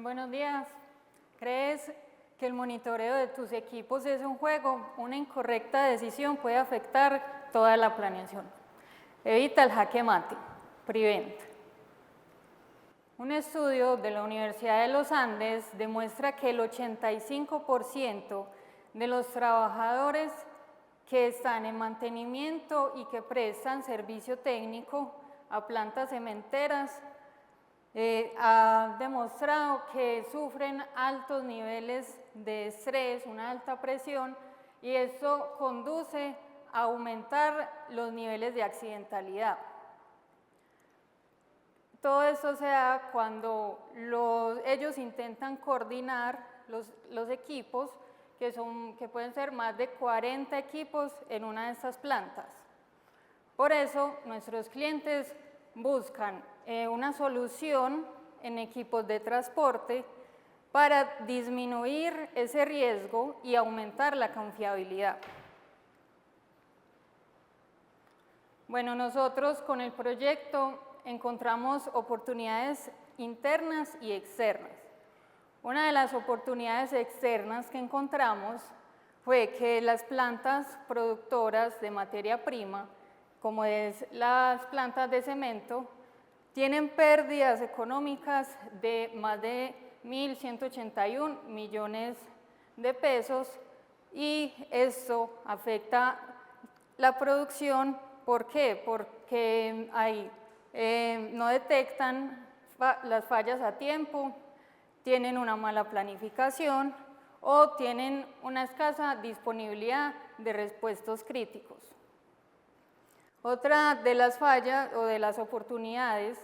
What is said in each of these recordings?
Buenos días. ¿Crees que el monitoreo de tus equipos es un juego? Una incorrecta decisión puede afectar toda la planeación. Evita el jaque mate. Prevent. Un estudio de la Universidad de los Andes demuestra que el 85% de los trabajadores que están en mantenimiento y que prestan servicio técnico a plantas cementeras ha demostrado que sufren altos niveles de estrés, una alta presión, y esto conduce a aumentar los niveles de accidentalidad. Todo esto se da cuando ellos intentan coordinar los equipos, que pueden ser más de 40 equipos en una de estas plantas. Por eso, nuestros clientes buscan una solución en equipos de transporte para disminuir ese riesgo y aumentar la confiabilidad. Bueno, nosotros con el proyecto encontramos oportunidades internas y externas. Una de las oportunidades externas que encontramos fue que las plantas productoras de materia prima, como es las plantas de cemento, tienen pérdidas económicas de más de 1.181 millones de pesos, y esto afecta la producción. ¿Por qué? Porque no detectan las fallas a tiempo, tienen una mala planificación o tienen una escasa disponibilidad de repuestos críticos. Otra de las fallas o de las oportunidades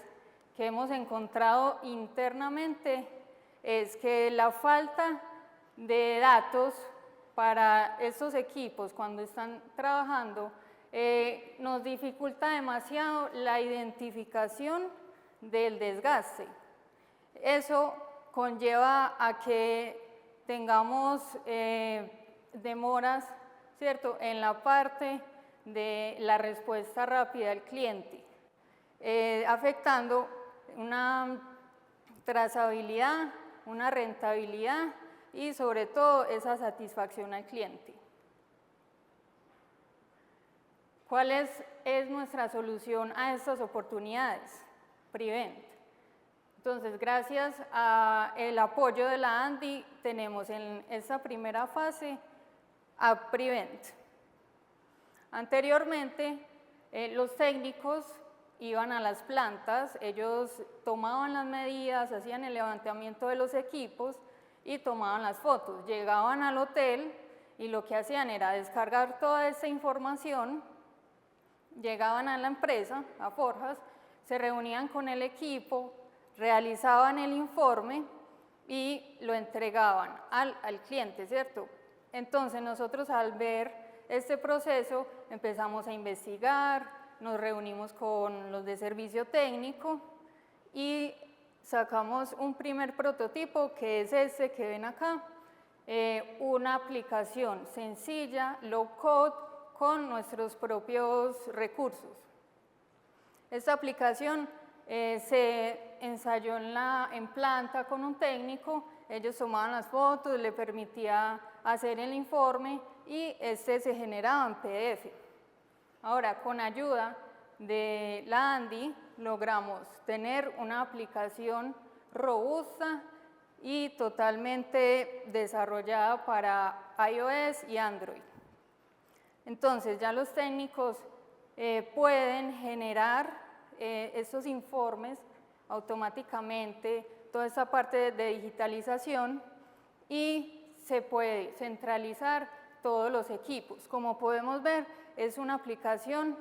que hemos encontrado internamente es que la falta de datos para estos equipos cuando están trabajando nos dificulta demasiado la identificación del desgaste. Eso conlleva a que tengamos demoras, ¿cierto?, en la parte de la respuesta rápida al cliente, afectando una trazabilidad, una rentabilidad y sobre todo esa satisfacción al cliente. ¿Cuál es nuestra solución a estas oportunidades? Prevent. Entonces, gracias al apoyo de la ANDI, tenemos en esta primera fase a Prevent. Anteriormente, los técnicos iban a las plantas, ellos tomaban las medidas, hacían el levantamiento de los equipos y tomaban las fotos. Llegaban al hotel y lo que hacían era descargar toda esta información, llegaban a la empresa, a Forjas, se reunían con el equipo, realizaban el informe y lo entregaban al cliente, ¿cierto? Entonces nosotros, al ver este proceso, empezamos a investigar, nos reunimos con los de servicio técnico y sacamos un primer prototipo, que es este que ven acá, una aplicación sencilla, low code, con nuestros propios recursos. Esta aplicación se ensayó en planta con un técnico, ellos tomaban las fotos, le permitía hacer el informe y este se generaba en PDF. Ahora, con ayuda de la ANDI, logramos tener una aplicación robusta y totalmente desarrollada para iOS y Android. Entonces, ya los técnicos pueden generar estos informes automáticamente, toda esta parte de digitalización, y se puede centralizar todos los equipos. Como podemos ver, es una aplicación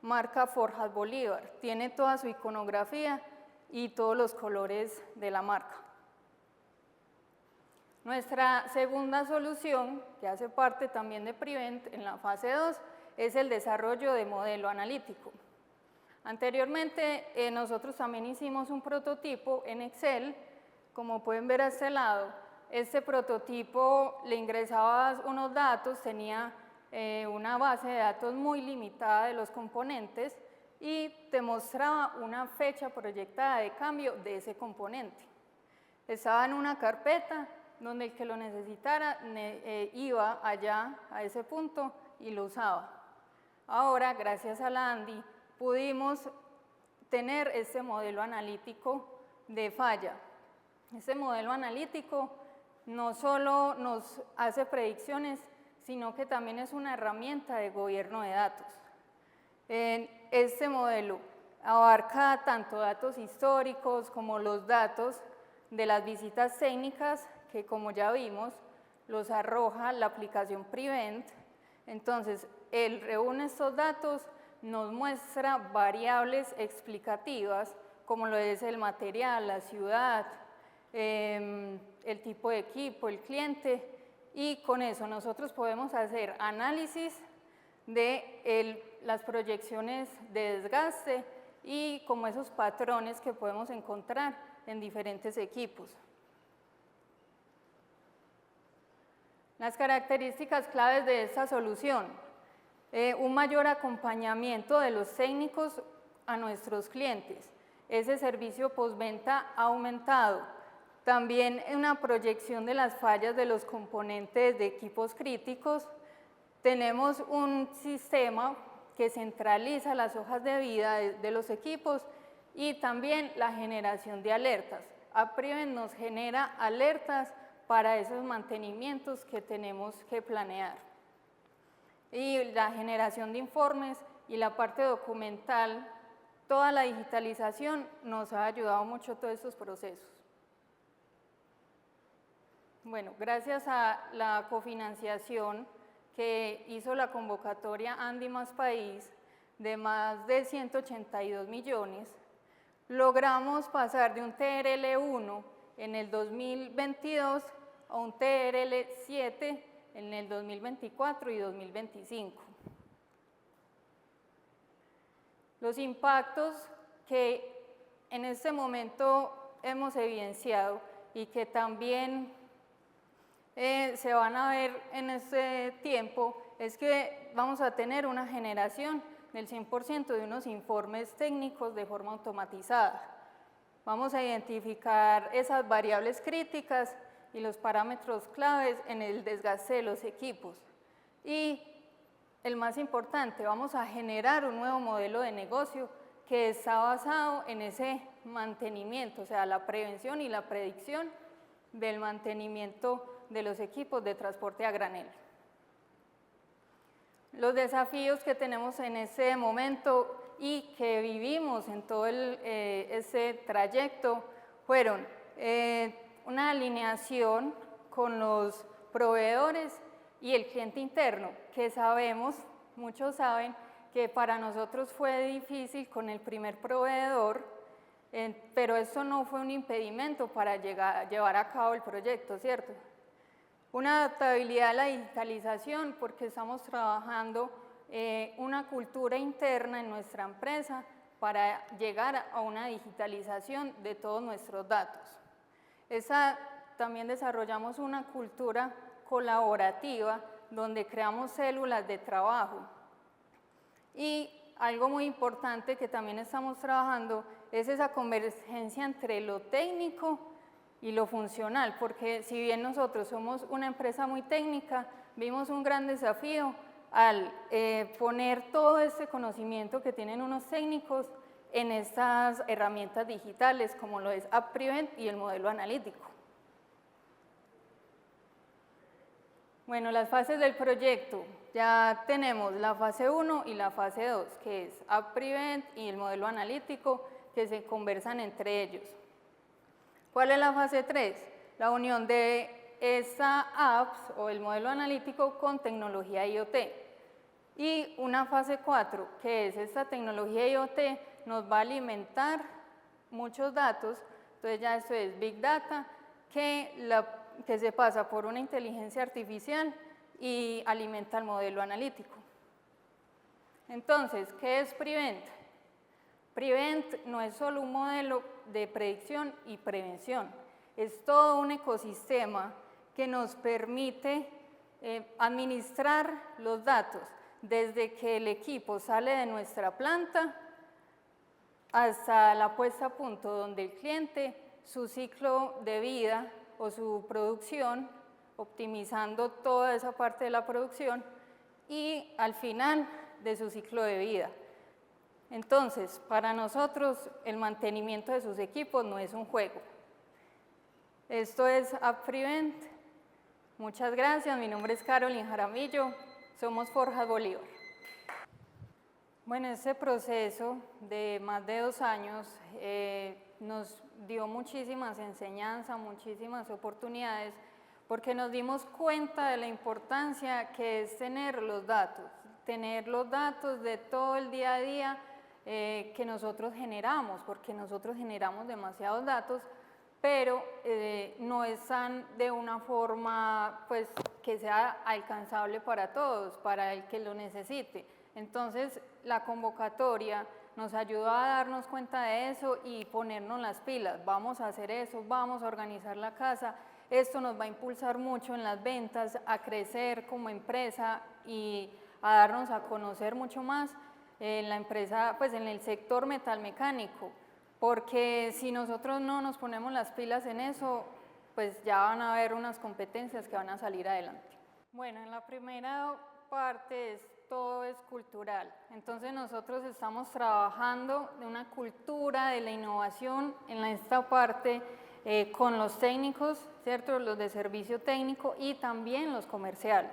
marca Forjas Bolívar, tiene toda su iconografía y todos los colores de la marca. Nuestra segunda solución, que hace parte también de Prevent en la fase 2, es el desarrollo de modelo analítico. Anteriormente nosotros también hicimos un prototipo en Excel, como pueden ver a este lado. Este prototipo le ingresabas unos datos, tenía una base de datos muy limitada de los componentes y te mostraba una fecha proyectada de cambio de ese componente. Estaba en una carpeta donde el que lo necesitara iba allá a ese punto y lo usaba. Ahora, gracias a la ANDI, pudimos tener este modelo analítico de falla. Este modelo analítico no solo nos hace predicciones, sino que también es una herramienta de gobierno de datos. Este modelo abarca tanto datos históricos como los datos de las visitas técnicas, que como ya vimos, los arroja la aplicación Prevent. Entonces, él reúne estos datos, nos muestra variables explicativas, como lo es el material, la ciudad, el tipo de equipo, el cliente, y con eso nosotros podemos hacer análisis de las proyecciones de desgaste y como esos patrones que podemos encontrar en diferentes equipos. Las características claves de esta solución: un mayor acompañamiento de los técnicos a nuestros clientes. Ese servicio postventa ha aumentado. También una proyección de las fallas de los componentes de equipos críticos. Tenemos un sistema que centraliza las hojas de vida de los equipos y también la generación de alertas. AppPrevent nos genera alertas para esos mantenimientos que tenemos que planear. Y la generación de informes y la parte documental, toda la digitalización nos ha ayudado mucho a todos estos procesos. Bueno, gracias a la cofinanciación que hizo la convocatoria ANDI más País de más de 182 millones, logramos pasar de un TRL1 en el 2022 a un TRL7 en el 2024 y 2025. Los impactos que en este momento hemos evidenciado y que también se van a ver en este tiempo es que vamos a tener una generación del 100% de unos informes técnicos de forma automatizada. Vamos a identificar esas variables críticas y los parámetros claves en el desgaste de los equipos. Y el más importante, vamos a generar un nuevo modelo de negocio que está basado en ese mantenimiento, o sea, la prevención y la predicción del mantenimiento de los equipos de transporte a granel. Los desafíos que tenemos en este momento y que vivimos en todo ese trayecto fueron una alineación con los proveedores y el cliente interno, que sabemos, muchos saben, que para nosotros fue difícil con el primer proveedor, pero esto no fue un impedimento para llevar a cabo el proyecto, ¿cierto? Una adaptabilidad a la digitalización, porque estamos trabajando una cultura interna en nuestra empresa para llegar a una digitalización de todos nuestros datos. También desarrollamos una cultura colaborativa donde creamos células de trabajo. Y algo muy importante que también estamos trabajando es esa convergencia entre lo técnico y lo funcional, porque si bien nosotros somos una empresa muy técnica, vimos un gran desafío al poner todo este conocimiento que tienen unos técnicos en estas herramientas digitales como lo es AppPrevent y el modelo analítico. Bueno, las fases del proyecto. Ya tenemos la fase 1 y la fase 2, que es AppPrevent y el modelo analítico, que se conversan entre ellos. ¿Cuál es la fase 3? La unión de esta apps o el modelo analítico con tecnología IoT. Y una fase 4, que es esta tecnología IoT, nos va a alimentar muchos datos. Entonces ya esto es Big Data, que se pasa por una inteligencia artificial y alimenta el modelo analítico. Entonces, ¿qué es Prevent? Prevent no es solo un modelo de predicción y prevención, es todo un ecosistema que nos permite administrar los datos desde que el equipo sale de nuestra planta hasta la puesta a punto donde el cliente su ciclo de vida o su producción, optimizando toda esa parte de la producción y al final de su ciclo de vida. Entonces, para nosotros el mantenimiento de sus equipos no es un juego. Esto es AppPrevent. Muchas gracias, mi nombre es Carolyn Jaramillo, somos Forjas Bolívar. Bueno, este proceso de más de 2 años nos dio muchísimas enseñanzas, muchísimas oportunidades, porque nos dimos cuenta de la importancia que es tener los datos de todo el día a día que nosotros generamos, porque nosotros generamos demasiados datos, pero no están de una forma pues, que sea alcanzable para todos, para el que lo necesite. Entonces, la convocatoria nos ayudó a darnos cuenta de eso y ponernos las pilas. Vamos a hacer eso, vamos a organizar la casa. Esto nos va a impulsar mucho en las ventas, a crecer como empresa y a darnos a conocer mucho más en la empresa, pues en el sector metalmecánico, porque si nosotros no nos ponemos las pilas en eso, pues ya van a haber unas competencias que van a salir adelante. Bueno, en la primera parte todo es cultural, entonces nosotros estamos trabajando de una cultura de la innovación en esta parte con los técnicos, ¿cierto? Los de servicio técnico y también los comerciales.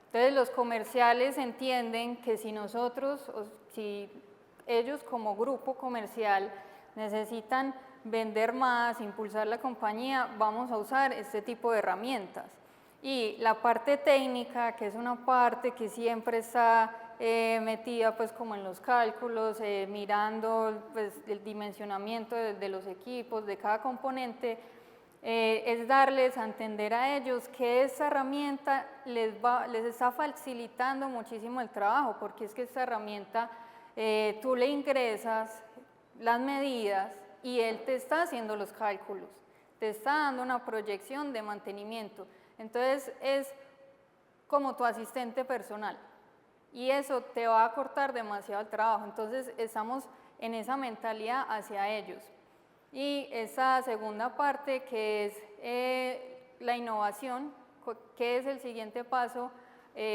Entonces los comerciales entienden que si nosotros, o si ellos como grupo comercial necesitan vender más, impulsar la compañía, vamos a usar este tipo de herramientas. Y la parte técnica, que es una parte que siempre está metida pues como en los cálculos, mirando pues, el dimensionamiento de los equipos, de cada componente, es darles a entender a ellos que esta herramienta les está facilitando muchísimo el trabajo, porque es que esta herramienta tú le ingresas las medidas y él te está haciendo los cálculos, te está dando una proyección de mantenimiento. Entonces es como tu asistente personal y eso te va a cortar demasiado el trabajo. Entonces estamos en esa mentalidad hacia ellos. Y esa segunda parte que es la innovación, que es el siguiente paso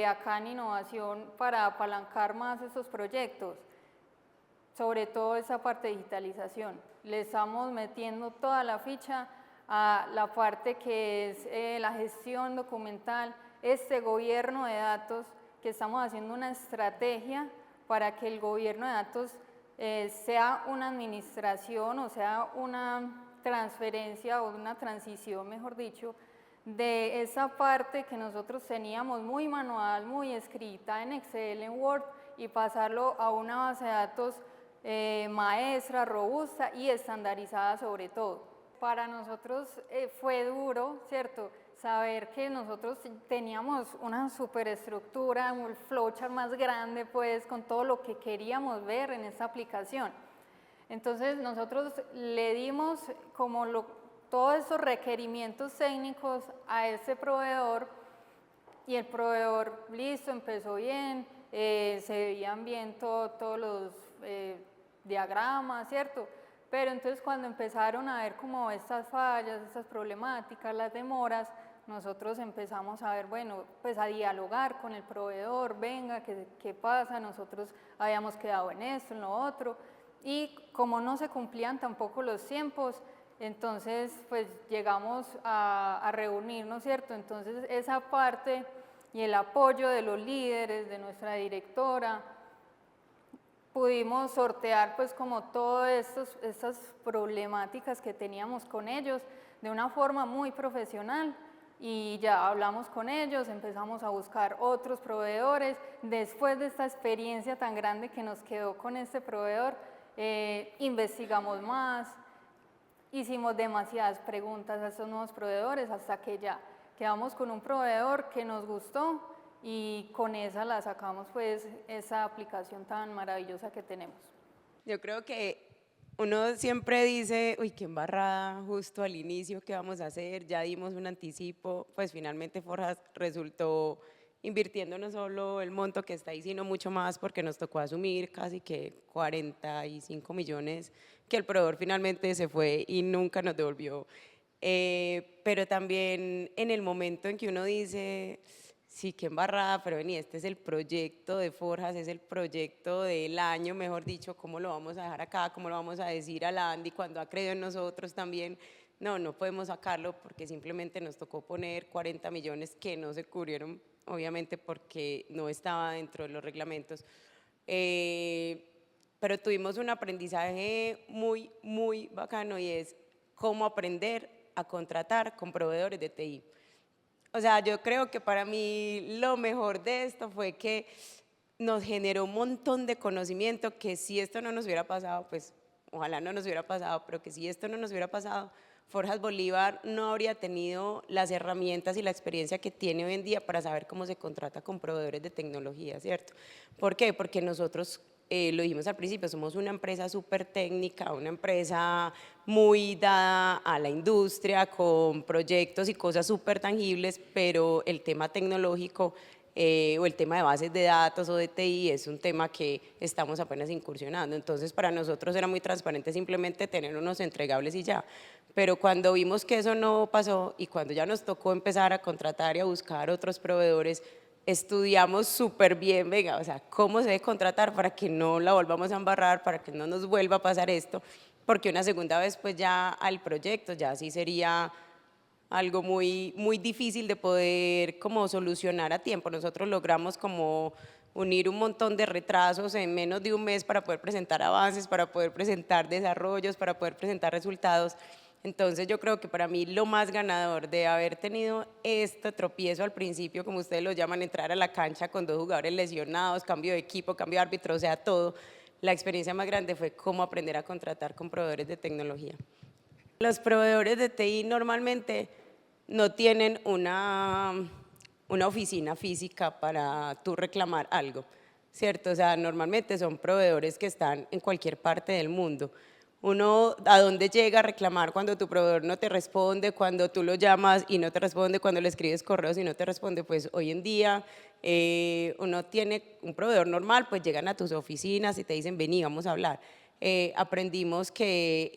acá en innovación para apalancar más estos proyectos, sobre todo esa parte de digitalización. Le estamos metiendo toda la ficha a la parte que es la gestión documental, este gobierno de datos, que estamos haciendo una estrategia para que el gobierno de datos sea una administración o sea una transferencia o una transición, mejor dicho, de esa parte que nosotros teníamos muy manual, muy escrita en Excel, en Word, y pasarlo a una base de datos maestra, robusta y estandarizada sobre todo. Para nosotros fue duro, ¿cierto?, saber que nosotros teníamos una superestructura, un flowchart más grande, pues, con todo lo que queríamos ver en esta aplicación. Entonces, nosotros le dimos como todos esos requerimientos técnicos a ese proveedor y el proveedor, listo, empezó bien, se veían bien todos los diagramas, ¿cierto? Pero entonces cuando empezaron a ver como estas fallas, estas problemáticas, las demoras, nosotros empezamos a ver, bueno, pues a dialogar con el proveedor, venga, ¿qué pasa? Nosotros habíamos quedado en esto, en lo otro, y como no se cumplían tampoco los tiempos, entonces pues llegamos a reunirnos, ¿cierto? Entonces esa parte y el apoyo de los líderes, de nuestra directora, pudimos sortear pues como todas estas problemáticas que teníamos con ellos de una forma muy profesional y ya hablamos con ellos, empezamos a buscar otros proveedores. Después de esta experiencia tan grande que nos quedó con este proveedor, investigamos más, hicimos demasiadas preguntas a estos nuevos proveedores hasta que ya quedamos con un proveedor que nos gustó y con esa la sacamos pues esa aplicación tan maravillosa que tenemos. Yo creo que uno siempre dice, uy, qué embarrada justo al inicio, ¿qué vamos a hacer? Ya dimos un anticipo, pues finalmente Forjas resultó invirtiendo no solo el monto que está ahí, sino mucho más porque nos tocó asumir casi que 45 millones que el proveedor finalmente se fue y nunca nos devolvió. Pero también en el momento en que uno dice, sí, qué embarrada, pero vení, este es el proyecto de Forjas, es el proyecto del año, mejor dicho, ¿cómo lo vamos a dejar acá? ¿Cómo lo vamos a decir a la Andy cuando ha creído en nosotros también? No, no podemos sacarlo porque simplemente nos tocó poner 40 millones que no se cubrieron, obviamente porque no estaba dentro de los reglamentos. Pero tuvimos un aprendizaje muy, muy bacano y es cómo aprender a contratar con proveedores de TI. O sea, yo creo que para mí lo mejor de esto fue que nos generó un montón de conocimiento que si esto no nos hubiera pasado, pues ojalá no nos hubiera pasado, pero que si esto no nos hubiera pasado, Forjas Bolívar no habría tenido las herramientas y la experiencia que tiene hoy en día para saber cómo se contrata con proveedores de tecnología, ¿cierto? ¿Por qué? Porque nosotros, lo dijimos al principio, somos una empresa súper técnica, una empresa muy dada a la industria, con proyectos y cosas súper tangibles, pero el tema tecnológico o el tema de bases de datos o de TI es un tema que estamos apenas incursionando. Entonces, para nosotros era muy transparente simplemente tener unos entregables y ya. Pero cuando vimos que eso no pasó y cuando ya nos tocó empezar a contratar y a buscar otros proveedores, estudiamos súper bien, venga, o sea, cómo se debe contratar para que no la volvamos a embarrar, para que no nos vuelva a pasar esto, porque una segunda vez pues ya al proyecto ya sí sería algo muy, muy difícil de poder como solucionar a tiempo. Nosotros logramos como unir un montón de retrasos en menos de un mes para poder presentar avances, para poder presentar desarrollos, para poder presentar resultados. Entonces yo creo que para mí lo más ganador de haber tenido este tropiezo al principio, como ustedes lo llaman, entrar a la cancha con 2 jugadores lesionados, cambio de equipo, cambio de árbitro, o sea, todo, la experiencia más grande fue cómo aprender a contratar con proveedores de tecnología. Los proveedores de TI normalmente no tienen una oficina física para tú reclamar algo, ¿cierto? O sea, normalmente son proveedores que están en cualquier parte del mundo. Uno, ¿a dónde llega a reclamar cuando tu proveedor no te responde, cuando tú lo llamas y no te responde, cuando le escribes correos y no te responde? Pues hoy en día uno tiene un proveedor normal, pues llegan a tus oficinas y te dicen, vení, vamos a hablar. Aprendimos que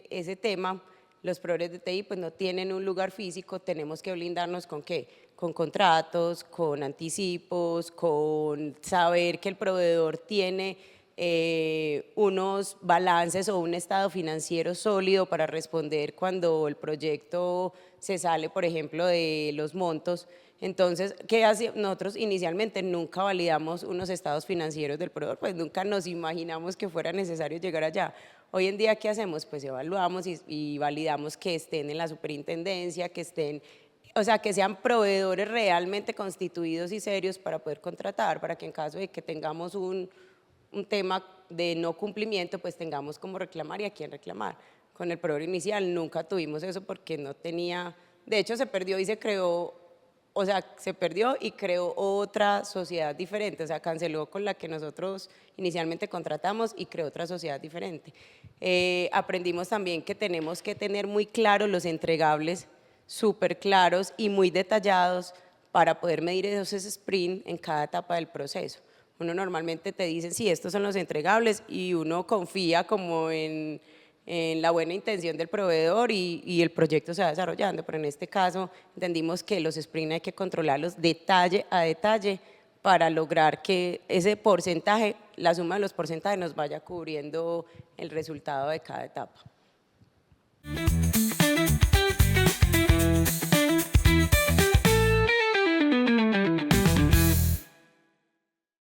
ese tema, los proveedores de TI pues no tienen un lugar físico, tenemos que blindarnos con ¿qué? Con contratos, con anticipos, con saber que el proveedor tiene unos balances o un estado financiero sólido para responder cuando el proyecto se sale, por ejemplo, de los montos. Entonces, ¿qué hace? Nosotros inicialmente nunca validamos unos estados financieros del proveedor, pues nunca nos imaginamos que fuera necesario llegar allá. Hoy en día, ¿qué hacemos? Pues evaluamos y validamos que estén en la superintendencia, que estén, o sea, que sean proveedores realmente constituidos y serios para poder contratar, para que en caso de que tengamos un tema de no cumplimiento, pues tengamos como reclamar y a quién reclamar. Con el proveedor inicial nunca tuvimos eso porque no tenía, de hecho se perdió y se creó, o sea, se perdió y creó otra sociedad diferente, o sea, canceló con la que nosotros inicialmente contratamos y creó otra sociedad diferente. Aprendimos también que tenemos que tener muy claros los entregables, súper claros y muy detallados para poder medir esos sprint en cada etapa del proceso. Uno normalmente te dice, sí, estos son los entregables y uno confía como en la buena intención del proveedor y el proyecto se va desarrollando, pero en este caso entendimos que los sprint hay que controlarlos detalle a detalle para lograr que ese porcentaje, la suma de los porcentajes nos vaya cubriendo el resultado de cada etapa.